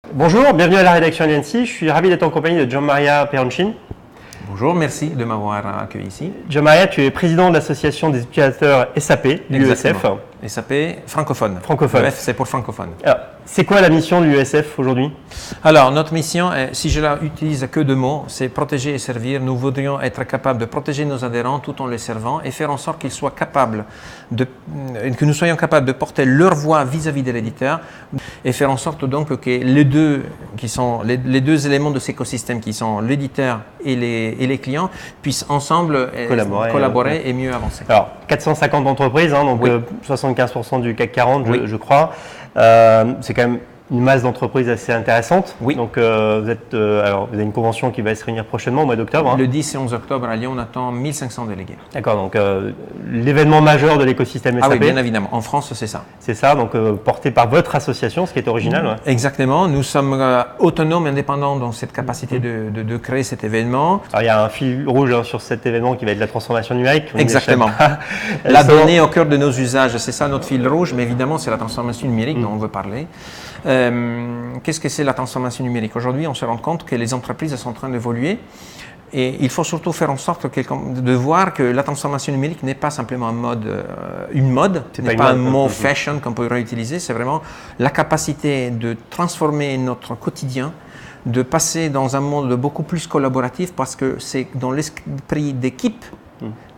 Bonjour, bienvenue à la rédaction LNC. Je suis ravi d'être en compagnie de Gianmaria Peroncin. Bonjour, merci de m'avoir accueilli ici. Gianmaria, tu es président de l'association des utilisateurs SAP, l'UESF. SAP francophone. Francophone. Bref, c'est pour francophone. Alors, c'est quoi la mission de l'UESF aujourd'hui? Alors, notre mission, si je l'utilise que deux mots, c'est protéger et servir. Nous voudrions être capables de protéger nos adhérents tout en les servant et faire en sorte qu'ils soient capables que nous soyons capables de porter leur voix vis-à-vis de l'éditeur et faire en sorte donc que les deux éléments de cet écosystème qui sont l'éditeur et les clients puissent ensemble collaborer et mieux avancer. Alors, 450 entreprises, donc oui. 75% du CAC 40, oui. je crois. C'est quand même une masse d'entreprises assez intéressante. Oui. Donc, vous avez une convention qui va se réunir prochainement au mois d'octobre. Le 10 et 11 octobre à Lyon, on attend 1500 délégués. D'accord, donc l'événement majeur de l'écosystème SAP. Ah oui, bien évidemment. En France, c'est ça. C'est ça, donc porté par votre association, ce qui est original. Ouais. Exactement. Nous sommes autonomes et indépendants dans cette capacité de créer cet événement. Alors, il y a un fil rouge sur cet événement qui va être la transformation numérique. Exactement. La donnée au cœur de nos usages, c'est ça notre fil rouge, mais évidemment, c'est la transformation numérique dont on veut parler. Qu'est-ce que c'est la transformation numérique? Aujourd'hui, on se rend compte que les entreprises sont en train d'évoluer et il faut surtout faire en sorte de voir que la transformation numérique n'est pas simplement une mode, n'est pas un mot fashion qu'on pourrait utiliser, c'est vraiment la capacité de transformer notre quotidien, de passer dans un monde beaucoup plus collaboratif parce que c'est dans l'esprit d'équipe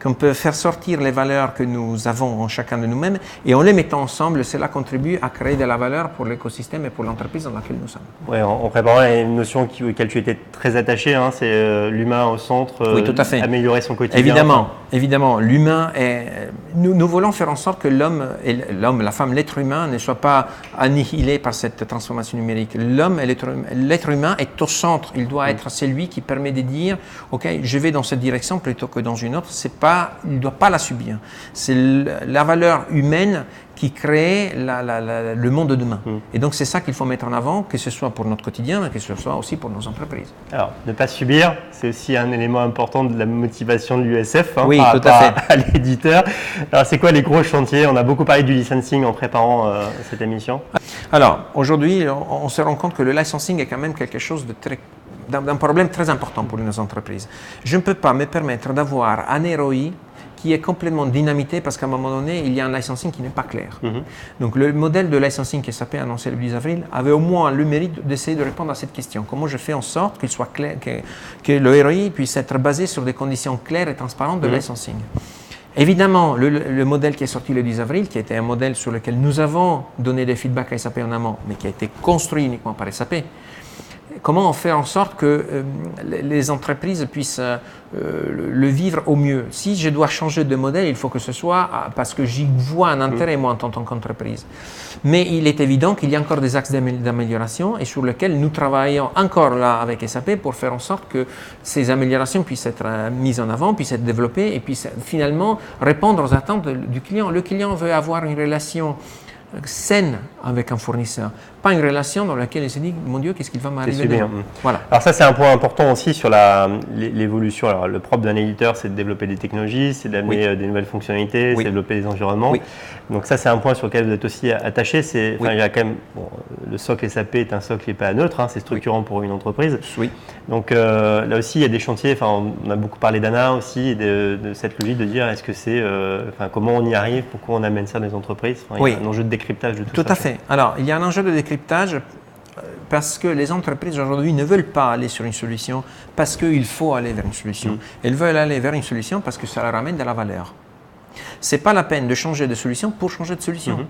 qu'on peut faire sortir les valeurs que nous avons en chacun de nous-mêmes et en les mettant ensemble, cela contribue à créer de la valeur pour l'écosystème et pour l'entreprise dans laquelle nous sommes. Oui, en préparant une notion auquel tu étais très attaché, c'est l'humain au centre, oui, tout à fait. Améliorer son quotidien. Évidemment, l'humain nous voulons faire en sorte que l'homme, la femme, l'être humain ne soit pas annihilé par cette transformation numérique. L'homme et l'être humain est au centre, il doit être celui qui permet de dire « Ok, je vais dans cette direction plutôt que dans une autre », il ne doit pas la subir. C'est la valeur humaine qui crée le monde de demain. Et donc, c'est ça qu'il faut mettre en avant, que ce soit pour notre quotidien, mais que ce soit aussi pour nos entreprises. Alors, ne pas subir, c'est aussi un élément important de la motivation de l'UESF oui, par tout à rapport à l'éditeur. Alors, c'est quoi les gros chantiers? On a beaucoup parlé du licensing en préparant cette émission. Alors, aujourd'hui, on se rend compte que le licensing est quand même quelque chose d'un problème très important pour nos entreprises. Je ne peux pas me permettre d'avoir un ROI qui est complètement dynamité parce qu'à un moment donné, il y a un licensing qui n'est pas clair. Donc le modèle de licensing qui s'appelle annoncé le 10 avril avait au moins le mérite d'essayer de répondre à cette question. Comment je fais en sorte qu'il soit clair, que le ROI puisse être basé sur des conditions claires et transparentes de licensing. Évidemment, le modèle qui est sorti le 10 avril, qui était un modèle sur lequel nous avons donné des feedbacks à SAP en amont, mais qui a été construit uniquement par SAP, comment on fait en sorte que les entreprises puissent le vivre au mieux? Si je dois changer de modèle, il faut que ce soit parce que j'y vois un intérêt, moi, en tant qu'entreprise. Mais il est évident qu'il y a encore des axes d'amélioration et sur lesquels nous travaillons encore là avec SAP pour faire en sorte que ces améliorations puissent être mises en avant, puissent être développées et puissent finalement répondre aux attentes du client. Le client veut avoir une relation saine avec un fournisseur, pas une relation dans laquelle il se dit mon Dieu, qu'est-ce qu'il va m'arriver demain. Voilà. Alors ça, c'est un point important aussi sur l'évolution. Alors le propre d'un éditeur, c'est de développer des technologies, c'est d'amener des nouvelles fonctionnalités, c'est de développer des environnements. Donc ça, c'est un point sur lequel vous êtes aussi attaché. Il y a quand même le socle SAP est un socle qui n'est pas neutre, c'est structurant pour une entreprise. Donc là aussi, il y a des chantiers. On a beaucoup parlé d'ANA aussi et de cette logique de dire est-ce que c'est, comment on y arrive, pourquoi on amène ça dans les entreprises. Il y a un enjeu de décryptage de tout ça. Tout à fait. Alors, il y a un enjeu de décryptage parce que les entreprises aujourd'hui ne veulent pas aller sur une solution parce qu'il faut aller vers une solution. Elles veulent aller vers une solution parce que ça leur amène de la valeur. Ce n'est pas la peine de changer de solution pour changer de solution.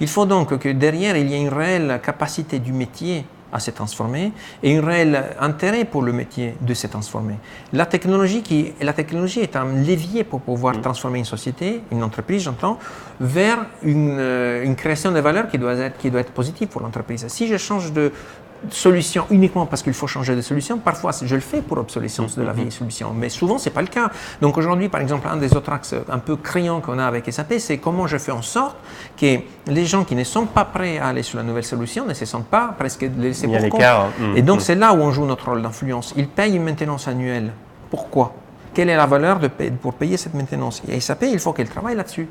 Il faut donc que derrière, il y ait une réelle capacité du métier à se transformer et un réel intérêt pour le métier de se transformer. La technologie est un levier pour pouvoir transformer une société, une entreprise, j'entends, vers une création de valeur qui doit être positive pour l'entreprise. Si je change de solution uniquement parce qu'il faut changer de solution, parfois je le fais pour obsolescence de la vieille solution, mais souvent ce n'est pas le cas. Donc aujourd'hui, par exemple, un des autres axes un peu criants qu'on a avec SAP, c'est comment je fais en sorte que les gens qui ne sont pas prêts à aller sur la nouvelle solution ne se sentent pas presque laissés pour compte. Et donc c'est là où on joue notre rôle d'influence. Ils payent une maintenance annuelle. Pourquoi? Quelle est la valeur pour payer cette maintenance? Et SAP, il faut qu'elle travaille là-dessus.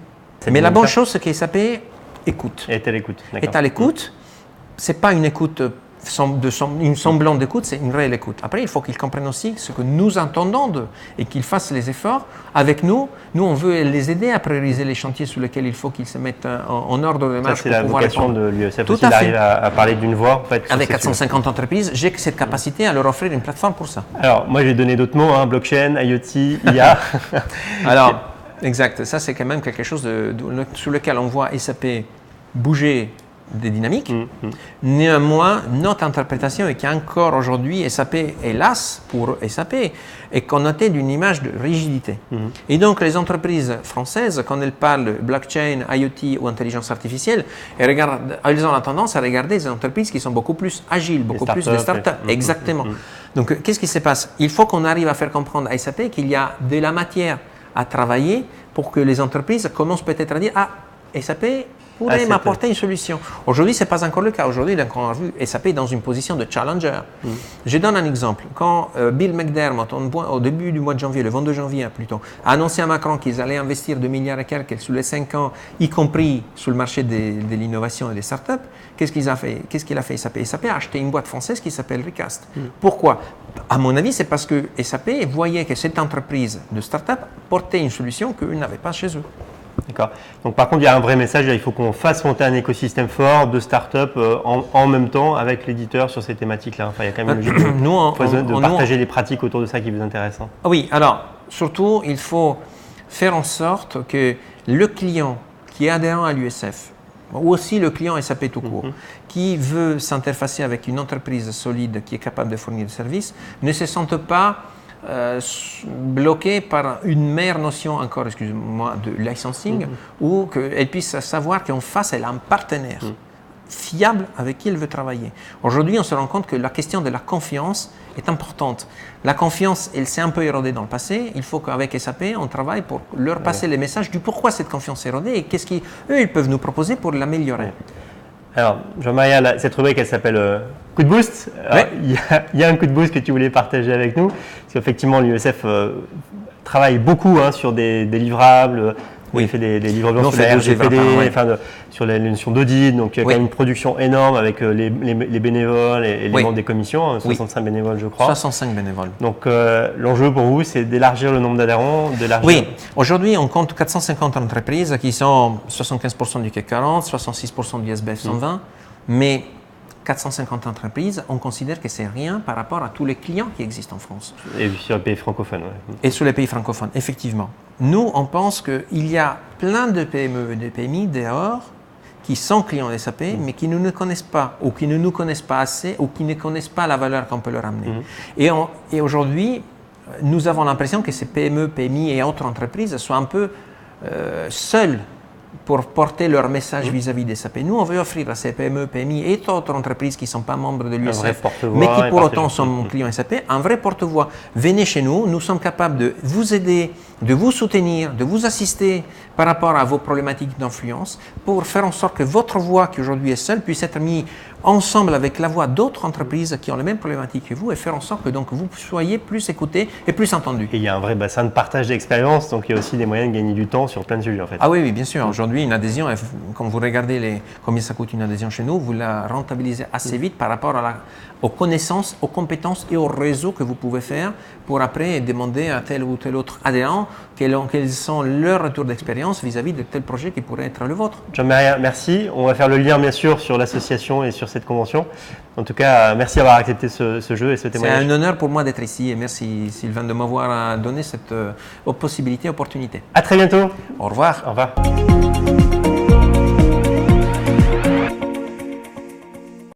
Mais la bonne chose, c'est que SAP écoute. Est à l'écoute. Est à l'écoute. Ce n'est pas une écoute une semblant d'écoute, c'est une réelle écoute. Après, il faut qu'ils comprennent aussi ce que nous entendons d'eux et qu'ils fassent les efforts avec nous. Nous, on veut les aider à prioriser les chantiers sur lesquels il faut qu'ils se mettent en ordre de marche. Ça, c'est la vocation de l'USF aussi, d'arriver à parler d'une voix. En fait, avec 450 entreprises, j'ai cette capacité à leur offrir une plateforme pour ça. Alors, moi, j'ai donné d'autres mots, hein, blockchain, IoT, IA. Alors, exact. Ça, c'est quand même quelque chose sur lequel on voit SAP bouger des dynamiques. Néanmoins, notre interprétation est qu'encore aujourd'hui, SAP, hélas, pour SAP, est connoté d'une image de rigidité. Et donc, les entreprises françaises, quand elles parlent blockchain, IoT ou intelligence artificielle, elles ont la tendance à regarder des entreprises qui sont beaucoup plus agiles, beaucoup plus des startups. Exactement. Donc, qu'est-ce qui se passe? Il faut qu'on arrive à faire comprendre à SAP qu'il y a de la matière à travailler pour que les entreprises commencent peut-être à dire « Ah, SAP pourrait m'apporter une solution. » Aujourd'hui, ce n'est pas encore le cas. Aujourd'hui, on a vu SAP dans une position de challenger. Je donne un exemple. Quand Bill McDermott, au début du mois de janvier, le 22 janvier plutôt, a annoncé à Macron qu'ils allaient investir 2 milliards et quelques sur les 5 ans, y compris sur le marché de l'innovation et des startups, qu'est-ce qu'il a fait SAP? SAP a acheté une boîte française qui s'appelle Recast. Pourquoi? À mon avis, c'est parce que SAP voyait que cette entreprise de startup portait une solution qu'eux n'avaient pas chez eux. D'accord. Donc par contre, il y a un vrai message, il faut qu'on fasse monter un écosystème fort de start-up en même temps avec l'éditeur sur ces thématiques-là. Enfin, il y a quand même une logique de partager les pratiques autour de ça qui vous intéresse. Hein. Oui, alors surtout, il faut faire en sorte que le client qui est adhérent à l'USF, ou aussi le client SAP tout court, qui veut s'interfacer avec une entreprise solide qui est capable de fournir des services, ne se sente pas bloqué par une mère notion encore, excusez-moi, de licensing, ou qu'elle puisse savoir qu'en face, elle a un partenaire fiable avec qui elle veut travailler. Aujourd'hui, on se rend compte que la question de la confiance est importante. La confiance, elle s'est un peu érodée dans le passé. Il faut qu'avec SAP, on travaille pour leur passer les messages du pourquoi cette confiance est érodée et qu'est-ce qu'eux, ils peuvent nous proposer pour l'améliorer. Alors, Jean-Marie, cette rubrique, elle s'appelle Coup de boost. Il y a un coup de boost que tu voulais partager avec nous. Parce qu'effectivement, l'USF travaille beaucoup sur des livrables. Il fait des livres blancs sur la RGPD, sur les notions d'audit. Donc, il y a quand même une production énorme avec les bénévoles et les membres des commissions, 65 bénévoles, je crois. 65 bénévoles. Donc, l'enjeu pour vous, c'est d'élargir le nombre d'adhérents. Oui, aujourd'hui, on compte 450 entreprises qui sont 75% du CAC 40, 66% du SBF 120, mais 450 entreprises, on considère que c'est rien par rapport à tous les clients qui existent en France. Et sur les pays francophones, oui. Et sur les pays francophones, effectivement. Nous, on pense qu'il y a plein de PME et de PMI dehors qui sont clients SAP, mais qui ne nous connaissent pas, ou qui ne nous connaissent pas assez, ou qui ne connaissent pas la valeur qu'on peut leur amener. Et aujourd'hui, nous avons l'impression que ces PME, PMI et autres entreprises sont un peu seules pour porter leur message vis-à-vis des SAP. Nous, on veut offrir à ces PME, PMI et d'autres entreprises qui ne sont pas membres de l'USF, mais qui pour autant sont clients SAP, un vrai porte-voix. Venez chez nous, nous sommes capables de vous aider, de vous soutenir, de vous assister par rapport à vos problématiques d'influence pour faire en sorte que votre voix, qui aujourd'hui est seule, puisse être mise ensemble avec la voix d'autres entreprises qui ont les mêmes problématiques que vous et faire en sorte que donc, vous soyez plus écoutés et plus entendus. Et il y a un vrai bassin de partage d'expérience, donc il y a aussi des moyens de gagner du temps sur plein de sujets en fait. Ah oui, bien sûr. Aujourd'hui, une adhésion, quand vous regardez combien ça coûte une adhésion chez nous, vous la rentabilisez assez vite par rapport aux connaissances, aux compétences et au réseau que vous pouvez faire pour après demander à tel ou tel autre adhérent quels sont leurs retours d'expérience vis-à-vis de tel projet qui pourrait être le vôtre. Jean-Marie, merci. On va faire le lien bien sûr sur l'association et sur cette convention. En tout cas, merci d'avoir accepté ce jeu et ce témoignage. C'est un honneur pour moi d'être ici et merci Sylvain de m'avoir donné cette possibilité, opportunité. À très bientôt. Au revoir. Au revoir.